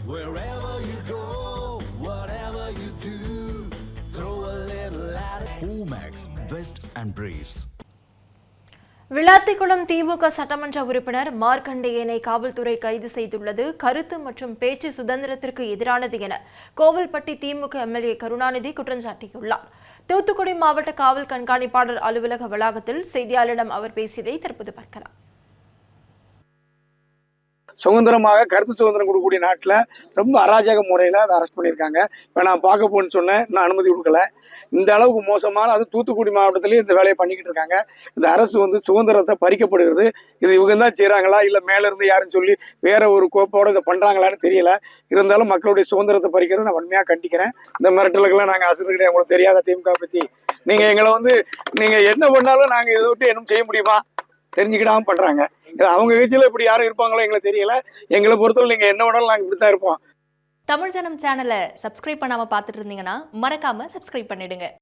Wherever you go, whatever you do, throw a little at it. Omax, Vest and Briefs. Vilathikulam திமுக சட்டமன்ற உறுப்பினர் மார்க்கண்டேயனை காவல்துறை கைது செய்துள்ளது கருத்து மற்றும் பேச்சு சுதந்திரத்திற்கு எதிரானது என கோவில்பட்டி திமுக எம்எல்ஏ கருணாநிதி குற்றம் சாட்டியுள்ளார். தூத்துக்குடி மாவட்ட காவல் கண்காணிப்பாளர் அலுவலக வளாகத்தில் செய்தியாளரிடம் அவர் பேசியதை தற்போது பார்க்கலாம். சுதந்திரமாக கருத்து சுதந்திரம் கொடுக்கக்கூடிய நாட்டில் ரொம்ப அராஜக முறையில் அதை அரெஸ்ட் பண்ணியிருக்காங்க. இப்போ நான் பார்க்க போன்னு சொன்னேன், நான் அனுமதி கொடுக்கல. இந்த அளவுக்கு மோசமான அது தூத்துக்குடி மாவட்டத்திலேயே இந்த வேலையை பண்ணிக்கிட்டு இருக்காங்க. இந்த அரசு சுதந்திரத்தை பறிக்கப்படுகிறது. இது இவங்க தான் செய்கிறாங்களா இல்லை மேலேருந்து யாருன்னு சொல்லி வேற ஒரு கோப்போடு இதை பண்ணுறாங்களான்னு தெரியல. இருந்தாலும் மக்களுடைய சுதந்திரத்தை பறிக்கிறத நான் வன்மையாக கண்டிக்கிறேன். இந்த மிரட்டலுக்கெல்லாம் நாங்கள் அசது கிடையாது. உங்களுக்கு தெரியாத திமுக பற்றி நீங்கள் எங்களை நீங்கள் என்ன பண்ணாலும் நாங்கள் இதை விட்டு என்ன செய்ய முடியுமா தெரிஞ்சுக்கிடாம பண்றாங்க. அவங்க கட்சியில இப்படி யாரும் இருப்பாங்களோ எங்களுக்கு தெரியல. எங்களை பொறுத்தவரை நீங்க என்ன வேணாலும் நாங்க இப்படித்தான் இருப்போம். தமிழ் ஜனம் சேனலை சப்ஸ்கிரைப் பண்ணாம பார்த்துட்டு இருந்தீங்கன்னா மறக்காம சப்ஸ்கிரைப் பண்ணிடுங்க.